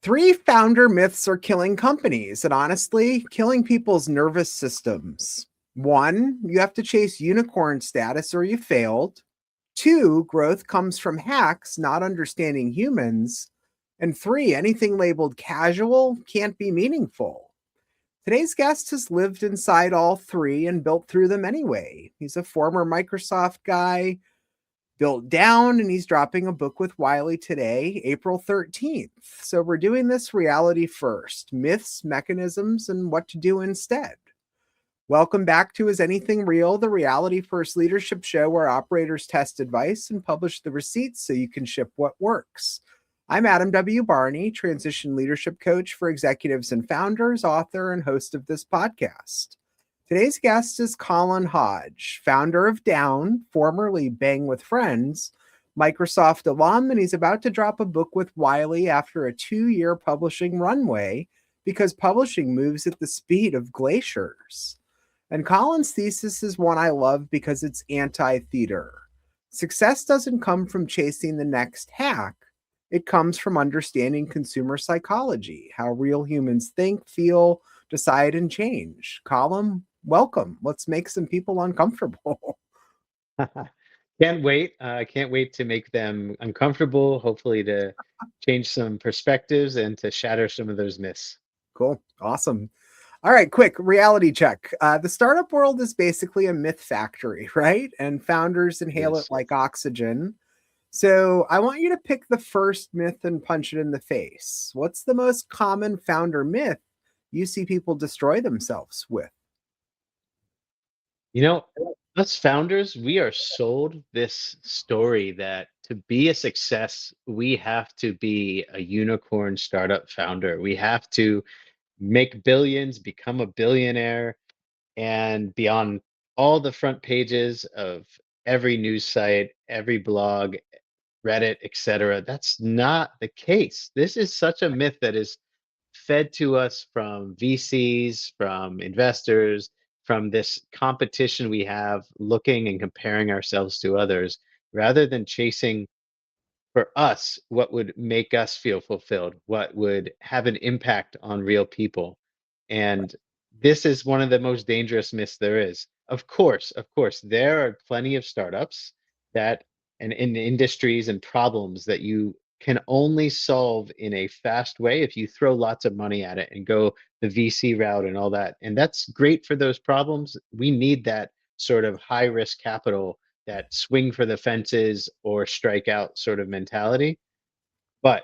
Three founder myths are killing companies and honestly, killing people's nervous systems. One, you have to chase unicorn status or you failed. Two, growth comes from hacks, not understanding humans. And three, anything labeled casual can't be meaningful. Today's guest has lived inside all three and built through them anyway. He's a former Microsoft guy, built down, and he's dropping a book with Wiley today, April 13th. So we're doing this reality first, myths, mechanisms, and what to do instead. Welcome back to Is Anything Real, the reality first leadership show where operators test advice and publish the receipts so you can ship what works. I'm Adam W. Barney, transition leadership coach for executives and founders, author, and host of this podcast. Today's guest is Colin Hodge, founder of Down, formerly Bang with Friends, Microsoft alum, and he's about to drop a book with Wiley after a 2-year publishing runway because publishing moves at the speed of glaciers. And Colin's thesis is one I love because it's anti-theater. Success doesn't come from chasing the next hack. It comes from understanding consumer psychology, how real humans think, feel, decide, and change. Colin, welcome. Let's make some people uncomfortable. Can't wait. Can't wait to make them uncomfortable, hopefully to change some perspectives and to shatter some of those myths. Cool. Awesome. All right, quick reality check. The startup world is basically a myth factory, right? And founders inhale it Yes. like oxygen. So I want you to pick the first myth and punch it in the face. What's the most common founder myth you see people destroy themselves with? You know, us founders, we are sold this story that to be a success, we have to be a unicorn startup founder. We have to make billions, become a billionaire, and be on all the front pages of every news site, every blog, Reddit, etc. That's not the case. This is such a myth that is fed to us from VCs, from investors, from this competition we have looking and comparing ourselves to others, rather than chasing for us what would make us feel fulfilled, what would have an impact on real people. And this is one of the most dangerous myths there is. Of course, there are plenty of startups that and in industries and problems that you can only solve in a fast way if you throw lots of money at it and go the VC route and all that. And that's great for those problems. We need that sort of high risk capital, that swing for the fences or strike out sort of mentality. But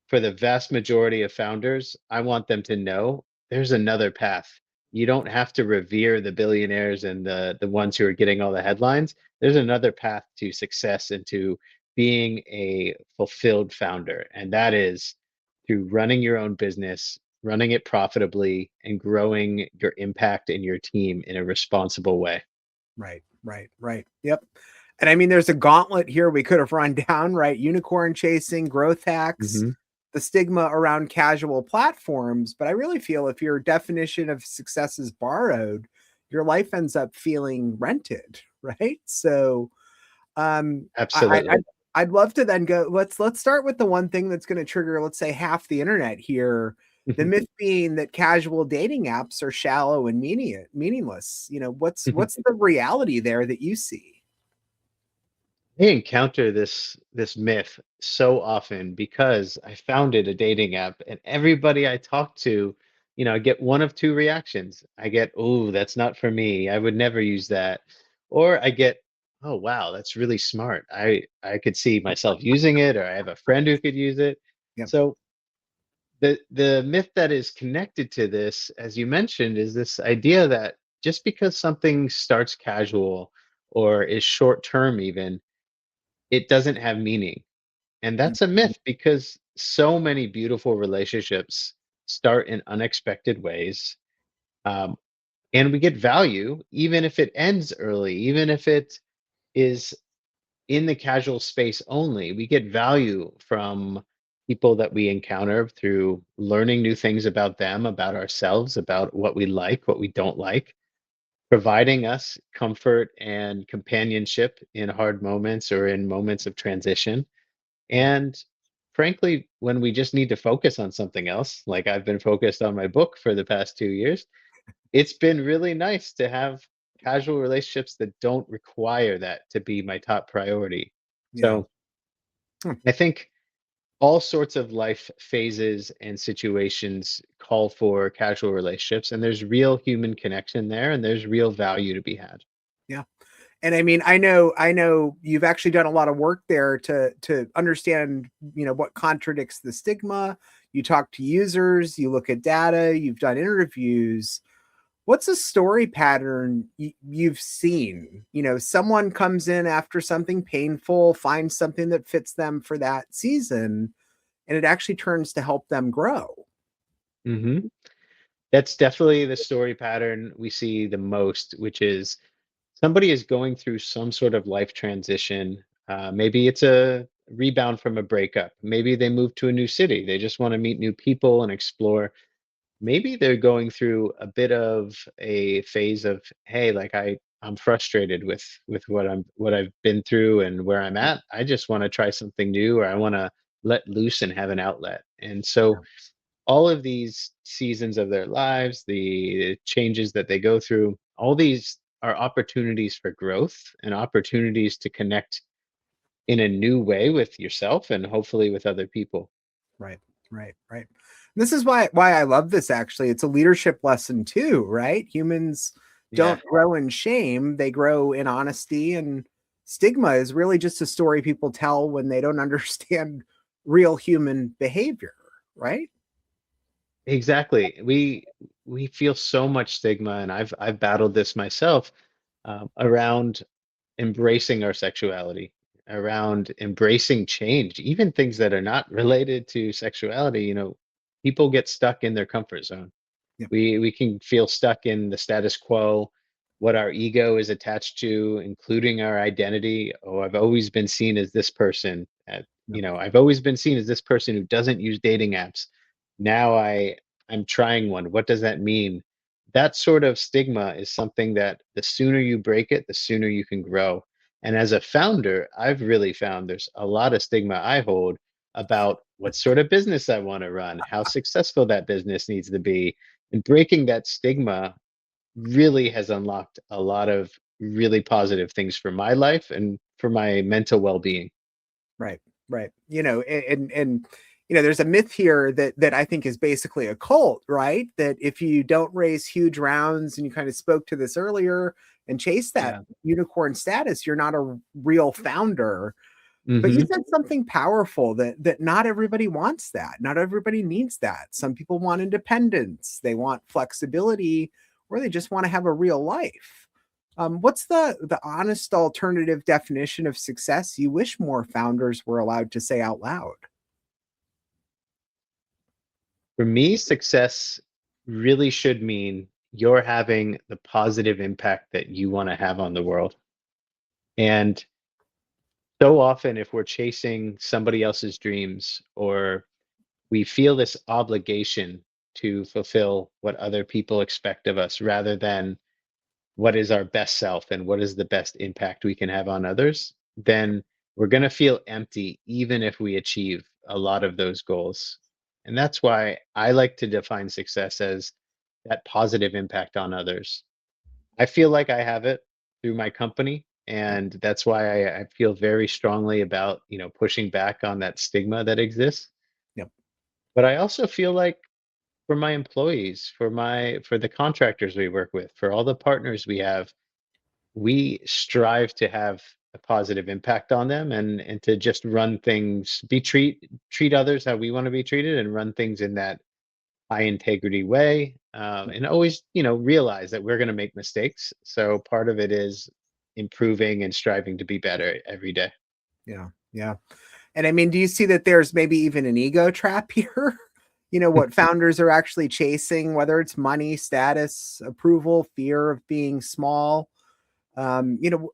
for the vast majority of founders, I want them to know there's another path. You don't have to revere the billionaires and the ones who are getting all the headlines. There's another path to success and to being a fulfilled founder. And that is through running your own business, running it profitably, and growing your impact in your team in a responsible way. Right. Yep. And I mean, there's a gauntlet here we could have run down, right? Unicorn chasing, growth hacks, Mhm. the stigma around casual platforms. But I really feel if your definition of success is borrowed, your life ends up feeling rented, right? So um, I, I, Absolutely. I'd I'd love to then go. Let's start with the one thing that's going to trigger, let's say, half the internet here. The myth being that casual dating apps are shallow and meaningless. What's the reality there that you see? I encounter this myth so often because I founded a dating app and everybody I talk to, I get one of two reactions. I get, "Oh, that's not for me. I would never use that." Or I get, "Oh, wow, that's really smart. I could see myself using it, or I have a friend who could use it." Yep. So the myth that is connected to this, as you mentioned, is this idea that just because something starts casual or is short term even, it doesn't have meaning. And that's a Mhm. myth because so many beautiful relationships start in unexpected ways. Um, and we get value even if it ends early, even if it is in the casual space only. We get value from people that we encounter through learning new things about them, about ourselves, about what we like, what we don't like, providing us comfort and companionship in hard moments or in moments of transition. Yeah. And frankly, when we just need to focus on something else, like I've been focused on my book for the past 2 years, it's been really nice to have casual relationships that don't require that to be my top priority. Yeah. So I think all sorts of life phases and situations call for casual relationships, and there's real human connection there, and there's real value to be had. Yeah. And I mean, I know you've actually done a lot of work there to understand, what contradicts the stigma. You talk to users, you look at data, you've done interviews. What's a story pattern you've seen? Someone comes in after something painful, finds something that fits them for that season, and it actually turns to help them grow. hmm That's definitely the story pattern we see the most, which is somebody is going through some sort of life transition. Maybe it's a rebound from a breakup. Maybe they move to a new city. They just want to meet new people and explore. Maybe they're going through a bit of a phase of, hey, like I'm frustrated with what I've been through and where I'm at. I just want to try something new, or I want to let loose and have an outlet. And so all of these seasons of their lives, the changes that they go through, all these are opportunities for growth and opportunities to connect in a new way with yourself and hopefully with other people. Right, right, right. This is why I love this actually. It's a leadership lesson too, right? Humans Yeah, don't grow in shame, they grow in honesty, and stigma is really just a story people tell when they don't understand real human behavior, right? exactly. We feel so much stigma, and I've battled this myself around embracing our sexuality, around embracing change, even things that are not related to sexuality. People get stuck in their comfort zone. Yep, We can feel stuck in the status quo, what our ego is attached to, including our identity. Oh, I've always been seen as this person. yep, I've always been seen as this person who doesn't use dating apps. Now I'm trying one. What does that mean? That sort of stigma is something that the sooner you break it, the sooner you can grow. And as a founder, I've really found there's a lot of stigma I hold about what sort of business I want to run, how successful that business needs to be, and breaking that stigma really has unlocked a lot of really positive things for my life and for my mental well-being. right, right. There's a myth here that I think is basically a cult, right? That if you don't raise huge rounds, and you kind of spoke to this earlier, and chase that Yeah. unicorn status, you're not a real founder. But you hmm said something powerful, that not everybody wants that. Not everybody needs that. Some people want independence, they want flexibility, or they just want to have a real life. What's the honest alternative definition of success you wish more founders were allowed to say out loud? For me, success really should mean you're having the positive impact that you want to have on the world. And so often, if we're chasing somebody else's dreams, or we feel this obligation to fulfill what other people expect of us rather than what is our best self and what is the best impact we can have on others, then we're going to feel empty even if we achieve a lot of those goals. And that's why I like to define success as that positive impact on others. I feel like I have it through my company. Yep, And that's why I feel very strongly about, pushing back on that stigma that exists. yep, But I also feel like for my employees, for the contractors we work with, for all the partners we have, we strive to have a positive impact on them, and to just run things, be treat others how we want to be treated, and run things in that high integrity way, yep. and always realize that we're going to make mistakes, so part of it is improving and striving to be better every day. Yeah, yeah. And I mean, do you see that there's maybe even an ego trap here? What founders are actually chasing, whether it's money, status, approval, fear of being small. Um, you know,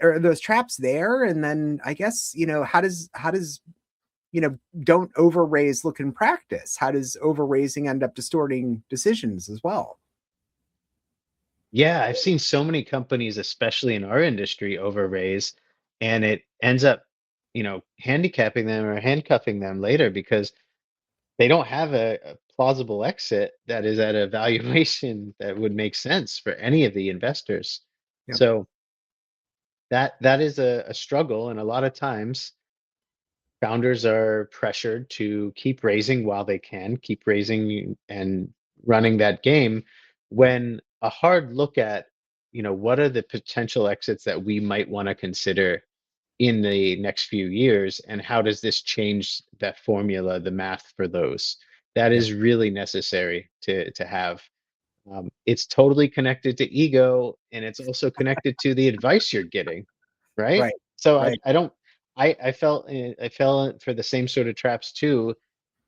are those traps there? And then I guess, how does don't over raise look in practice? How does over raising end up distorting decisions as well? Yeah, I've seen so many companies, especially in our industry, over raise, and it ends up handicapping them or handcuffing them later because they don't have a plausible exit that is at a valuation that would make sense for any of the investors. Yep. So that is a struggle, and a lot of times founders are pressured to keep raising while they can, keep raising and running that game when a hard look at, what are the potential exits that we might want to consider in the next few years, and how does this change that formula, the math for those? That Yep. is really necessary to have. It's totally connected to ego, and it's also connected to the advice you're getting, right? Right. So I, Right. I don't, I fell for the same sort of traps too.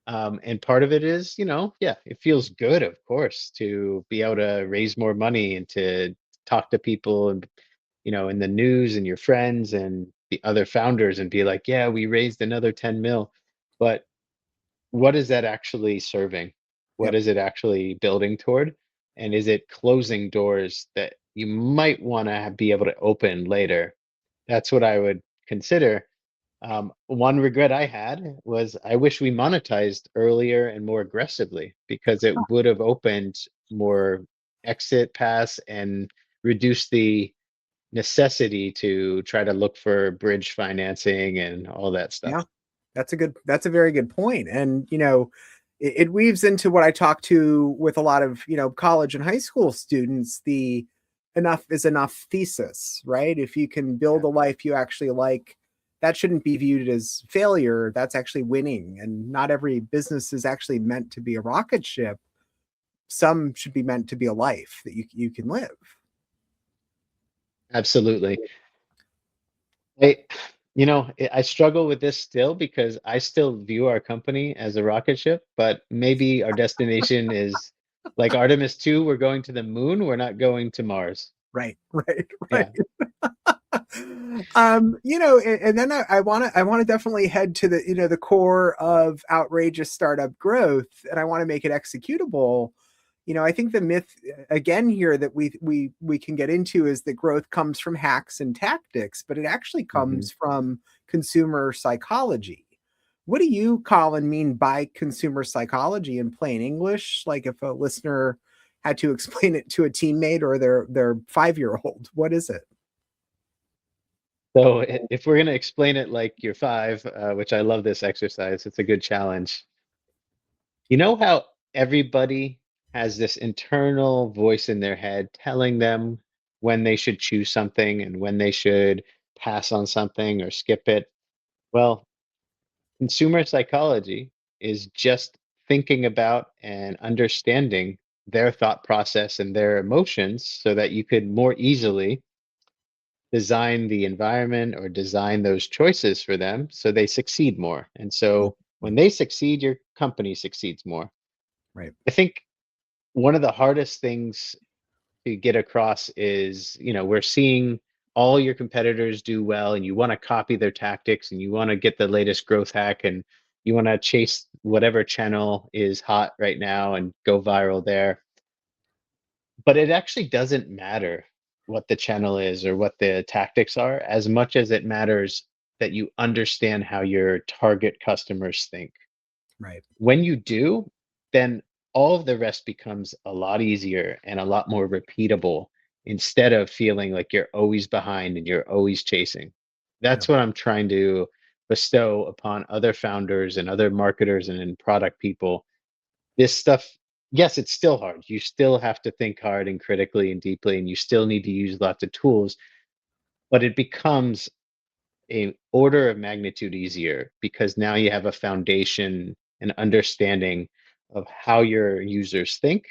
And part of it is, yeah, it feels good, of course, to be able to raise more money and to talk to people and, in the news and your friends and the other founders and be like, yeah, we raised another 10 mil. But what is that actually serving? What Yep. is it actually building toward? And is it closing doors that you might want to be able to open later? That's what I would consider. One regret I had was I wish we monetized earlier and more aggressively because it would have opened more exit paths and reduced the necessity to try to look for bridge financing and all that stuff. Yeah. That's a very good point. And, it weaves into what I talk to with a lot of, college and high school students, the enough is enough thesis, right? If you can build Yeah, a life you actually like, that shouldn't be viewed as failure. That's actually winning. And not every business is actually meant to be a rocket ship. Some should be meant to be a life that you can live. absolutely. I, I struggle with this still because I still view our company as a rocket ship, but maybe our destination is like Artemis 2, we're going to the moon, we're not going to Mars. Right, right, right. Yeah. And then I want to definitely head to the core of outrageous startup growth, and I want to make it executable. I think the myth again here that we can get into is that growth comes from hacks and tactics, but it actually Mhm. comes from consumer psychology. What do you, Colin, mean by consumer psychology in plain English? Like if a listener had to explain it to a teammate or their 5-year-old, what is it? So if we're going to explain it like you're five, which I love this exercise, it's a good challenge. You know how everybody has this internal voice in their head telling them when they should choose something and when they should pass on something or skip it? Well, consumer psychology is just thinking about and understanding their thought process and their emotions so that you could more easily design the environment or design those choices for them so they succeed more. And so when they succeed, your company succeeds more. Right. I think one of the hardest things to get across is, we're seeing all your competitors do well and you want to copy their tactics and you want to get the latest growth hack and you want to chase whatever channel is hot right now and go viral there. But it actually doesn't matter what the channel is or what the tactics are as much as it matters that you understand how your target customers think. Right. When you do, then all of the rest becomes a lot easier and a lot more repeatable instead of feeling like you're always behind and you're always chasing. Yeah. That's what I'm trying to bestow upon other founders and other marketers and product people. This stuff, yes, it's still hard. You still have to think hard and critically and deeply, and you still need to use lots of tools, but it becomes a order of magnitude easier because now you have a foundation and understanding of how your users think,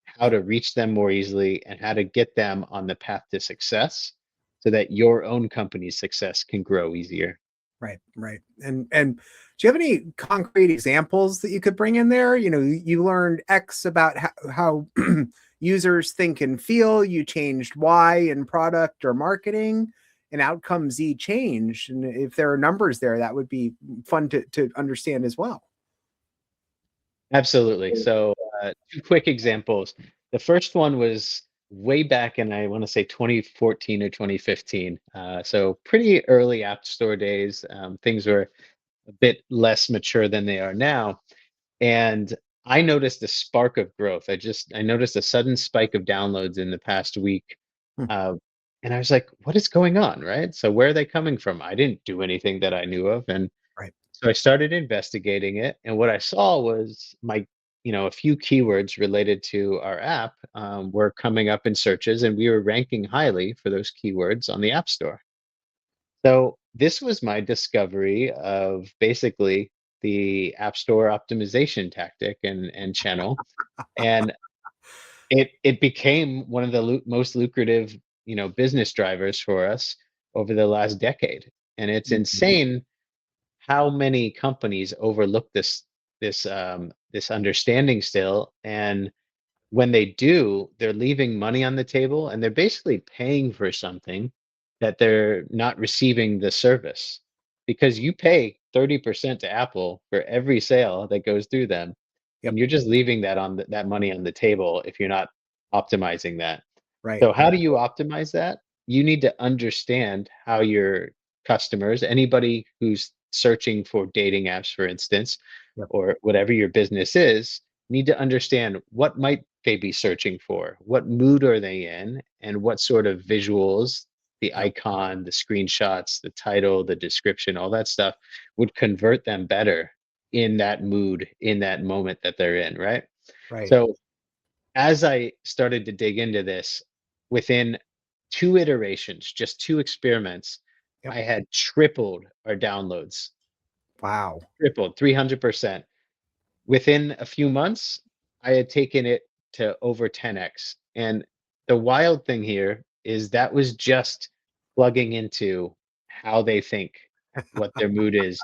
how to reach them more easily, and how to get them on the path to success so that your own company's success can grow easier. Right, right. And do you have any concrete examples that you could bring in there? You learned X about how users think and feel. You changed Y in product or marketing, and outcome Z changed. And if there are numbers there, that would be fun to understand as well. Absolutely. So, two quick examples. The first one was way back in, I want to say 2014 or 2015. So pretty early App Store days. Things were a bit less mature than they are now. And I noticed a spark of growth. I noticed a sudden spike of downloads in the past week. Hmm. Uh, and I was like, what is going on? Right. So where are they coming from? I didn't do anything that I knew of. And Right. so I started investigating it. And what I saw was a few keywords related to our app were coming up in searches, and we were ranking highly for those keywords on the App Store. So this was my discovery of basically the App Store optimization tactic and channel, and it became one of the most lucrative, business drivers for us over the last decade. And it's Mhm. insane how many companies overlook this understanding still, and when they do, they're leaving money on the table and they're basically paying for something that they're not receiving the service, because you pay 30% to Apple for every sale that goes through them, Yep. and you're just leaving that money on the table if you're not optimizing that. Right. So how do you optimize that? You need to understand how your customers, anybody who's searching for dating apps, for instance, Yep. or whatever your business is, need to understand what might they be searching for, what mood are they in, and what sort of visuals, the Yep. icon, the screenshots, the title, the description, all that stuff would convert them better in that mood, in that moment that they're in, right? Right. So as I started to dig into this, within two iterations, just two experiments, Yep. I had tripled our downloads, Wow. tripled 300%. Within a few months, I had taken it to over 10x. And the wild thing here is that was just plugging into how they think, what their mood is.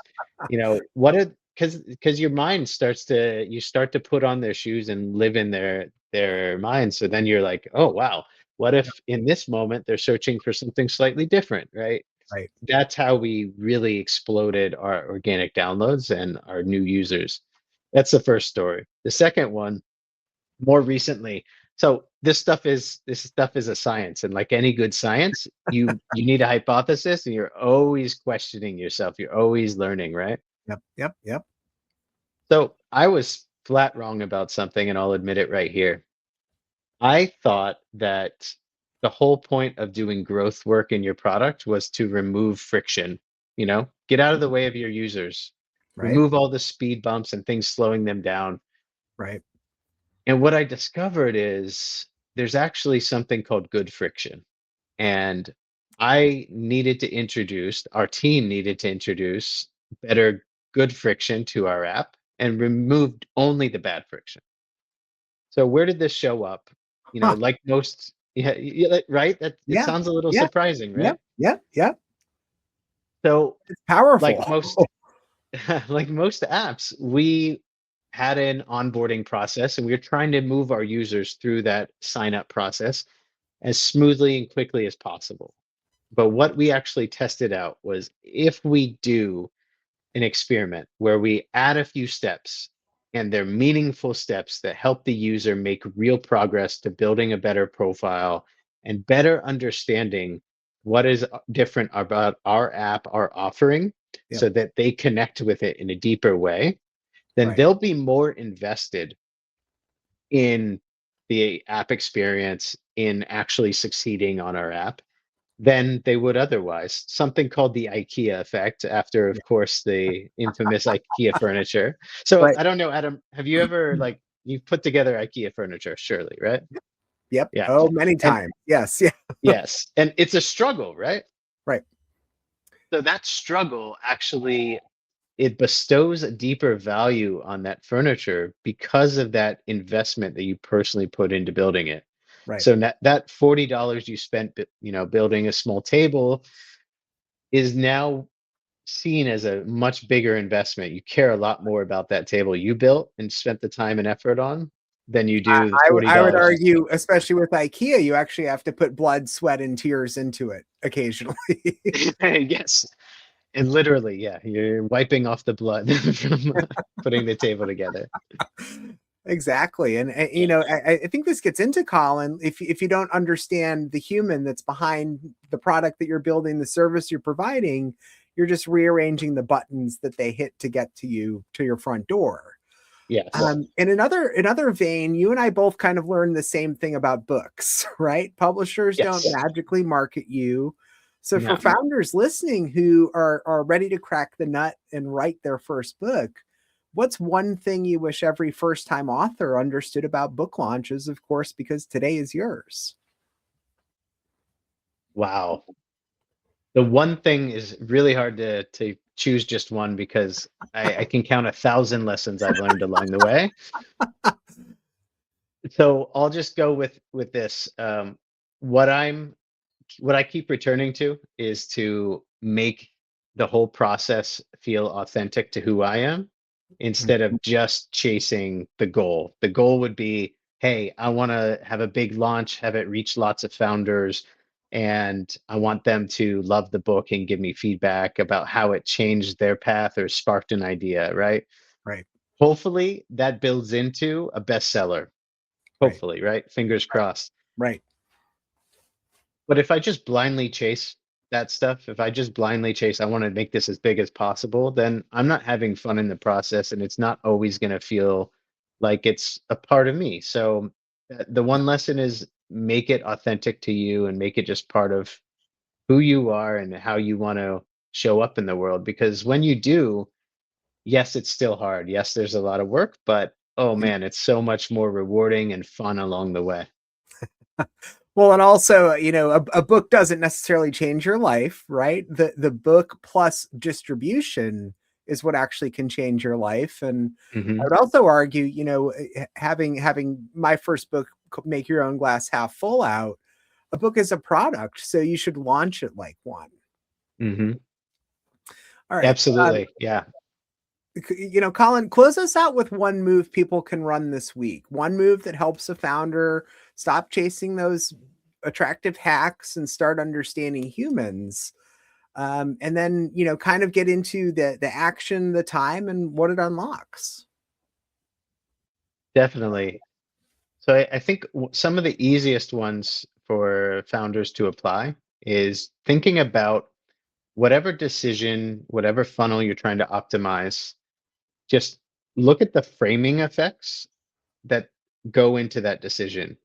What are because your mind starts to you start to put on their shoes and live in their mind. So then you're like, oh wow, what Yep. if in this moment they're searching for something slightly different, right? Right. That's how we really exploded our organic downloads and our new users. That's the first story. The second one, more recently. So this stuff is a science, and like any good science, you need a hypothesis, and you're always questioning yourself. You're always learning, right? Yep. Yep. Yep. So I was flat wrong about something, and I'll admit it right here. I thought that the whole point of doing growth work in your product was to remove friction, get out of the way of your users, Right. remove all the speed bumps and things slowing them down. Right. And what I discovered is there's actually something called good friction. And our team needed to introduce better good friction to our app and removed only the bad friction. So where did this show up? Huh. Like most, yeah, right? That it Yeah. sounds a little Yeah. surprising, right? Yep. Yep. Yep. So It's powerful. like most like most apps, we had an onboarding process and we were trying to move our users through that sign up process as smoothly and quickly as possible. But what we actually tested out was if we do an experiment where we add a few steps and they're meaningful steps that help the user make real progress to building a better profile and better understanding what is different about our app, our offering, Yep. so that they connect with it in a deeper way, then Right. they'll be more invested in the app experience, in actually succeeding on our app than they would otherwise. Something called the IKEA effect, after, Yeah. of course, the infamous IKEA furniture. So Right. I don't know, Adam, have you ever you've put together IKEA furniture, surely, right? Yep. Yeah. Oh, many And times. Yes. Yeah. yes, and it's a struggle, right? Right. So that struggle actually it bestows a deeper value on that furniture because of that investment that you personally put into building it. Right. So that $40 you spent, building a small table is now seen as a much bigger investment. You care a lot more about that table you built and spent the time and effort on than you do the I would $40 you spent. argue, especially with IKEA, you actually have to put blood, sweat, and tears into it occasionally. Yes. And literally, yeah, you're wiping off the blood from putting the table together. Exactly. And Yeah. I think this gets into Colin. If you don't understand the human that's behind the product that you're building, the service you're providing, you're just rearranging the buttons that they hit to get to you to your front door. Yes. In another vein, you and I both kind of learned the same thing about books, right? Publishers don't Yes. magically market you. So for No. founders listening who are ready to crack the nut and write their first book, what's one thing you wish every first-time author understood about book launches, of course, because today is yours? Wow. The one thing is really hard to choose just one because I can count 1,000 lessons I've learned along the way. So I'll just go with this. What I'm what I keep returning to is to make the whole process feel authentic to who I am instead Mhm. of just chasing the goal. The goal would be, hey, I want to have a big launch, have it reach lots of founders, and I want them to love the book and give me feedback about how it changed their path or sparked an idea, right? Right, Hopefully that builds into a bestseller. right, Hopefully, right? Fingers crossed. right. But if I just blindly chase that stuff, if I just blindly chase, I want to make this as big as possible, then I'm not having fun in the process and it's not always going to feel like it's a part of me. So the Yeah, one lesson is make it authentic to you and make it just part of who you are and how you want to show up in the world. Because when you do, yes, it's still hard. Yes, there's a lot of work, but oh yeah. man, it's so much more rewarding and fun along the way. Well, and also, a book doesn't necessarily change your life, right? The book plus distribution is what actually can change your life. And I Hmm. would also argue, having my first book, Make Your Own Glass Half Full out, a book is a product, so you should launch it like one. Hmm. All right. Absolutely. Yeah. Colin, close us out with one move people can run this week. One move that helps a founder stop chasing those attractive hacks and start understanding humans. And then, kind of get into the action, the time, and what it unlocks. Definitely. So I think some of the easiest ones for founders to apply is thinking about whatever decision, whatever funnel you're trying to optimize, just look at the framing effects that go into that decision.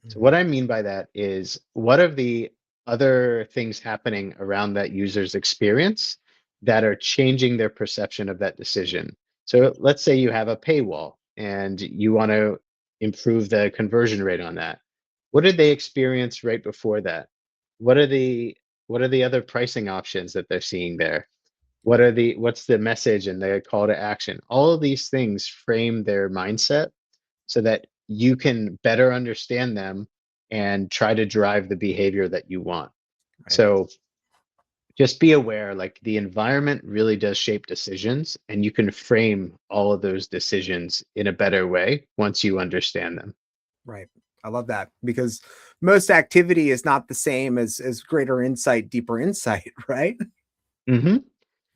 So Mhm. what I mean by that is what are the other things happening around that user's experience that are changing their perception of that decision? So let's say you have a paywall and you want to improve the conversion rate on that. What did they experience right before that? What are the what are the other pricing options that they're seeing there? Right, What's the message and the call to action? All of these things frame their mindset so that you can better understand them and try to drive the behavior that you want. right, So just be aware, like the environment really does shape decisions, and you can frame all of those decisions in a better way once you understand them. right. I love that because most activity is not the same as greater insight, deeper insight, right? Hmm.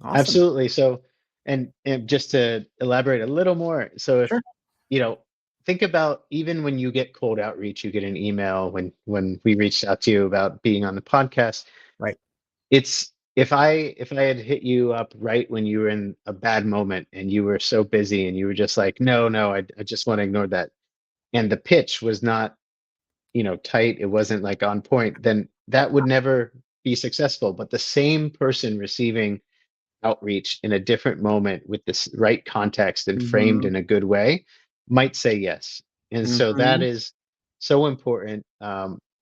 Awesome. Absolutely. So, and just to elaborate a little more, so if Sure. you know, think about even when you get cold outreach, you get an email when we reached out to you about being on the podcast. Right. It's if I had hit you up right when you were in a bad moment and you were so busy and you were just like, no, I just want to ignore that. And the pitch was not, tight, it wasn't like on point, then that would never be successful. But the same person receiving outreach in a different moment with this right context and framed Mhm. in a good way might say yes. And so that Mhm. is so important.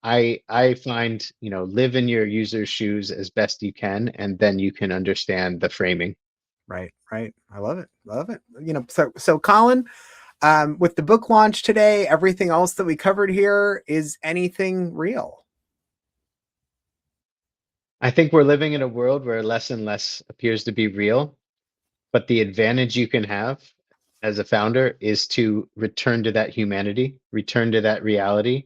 I find, live in your user's shoes as best you can, and then you can understand the framing. Right, right. I love it. Love it. So Colin, with the book launch today, everything else that we covered here, is anything real? I think we're living in a world where less and less appears to be real, but the advantage you can have as a founder is to return to that humanity, return to that reality,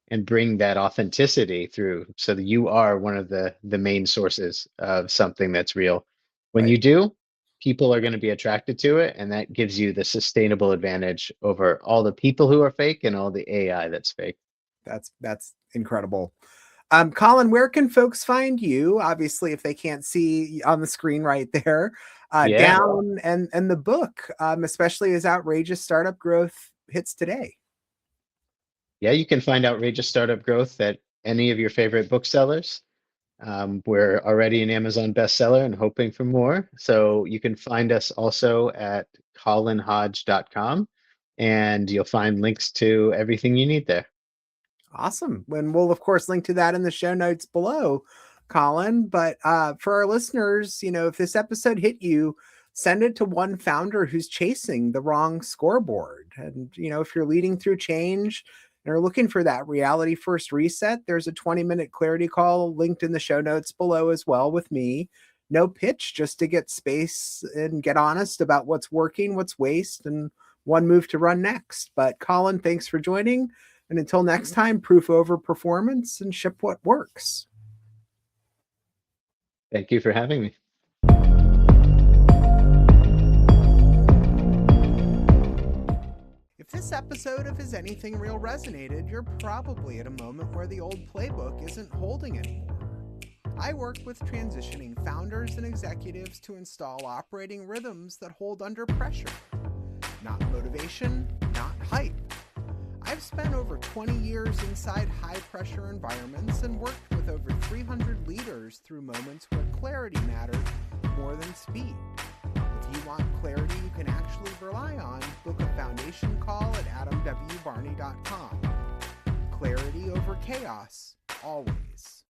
and bring that authenticity through so that you are one of the main sources of something that's real. When Right. you do, people are going to be attracted to it, and that gives you the sustainable advantage over all the people who are fake and all the AI that's fake. That's incredible. Colin, where can folks find you? Obviously, if they can't see on the screen right there, Yeah. down and the book, especially as outrageous startup growth hits today. Yeah, you can find Outrageous Startup Growth at any of your favorite booksellers. We're already an Amazon bestseller and hoping for more. So you can find us also at colinhodge.com, and you'll find links to everything you need there. Awesome. And we'll, of course, link to that in the show notes below, Colin. But for our listeners, if this episode hit you, send it to one founder who's chasing the wrong scoreboard. And, if you're leading through change and are looking for that reality first reset, there's a 20-minute clarity call linked in the show notes below as well with me. No pitch, just to get space and get honest about what's working, what's waste, and one move to run next. But Colin, thanks for joining. And until next time, proof over performance and ship what works. Thank you for having me. If this episode of Is Anything Real resonated, you're probably at a moment where the old playbook isn't holding anymore. I work with transitioning founders and executives to install operating rhythms that hold under pressure. Not motivation, not hype. I've spent over 20 years inside high-pressure environments and worked with over 300 leaders through moments where clarity mattered more than speed. If you want clarity you can actually rely on, book a foundation call at adamwbarney.com. Clarity over chaos, always.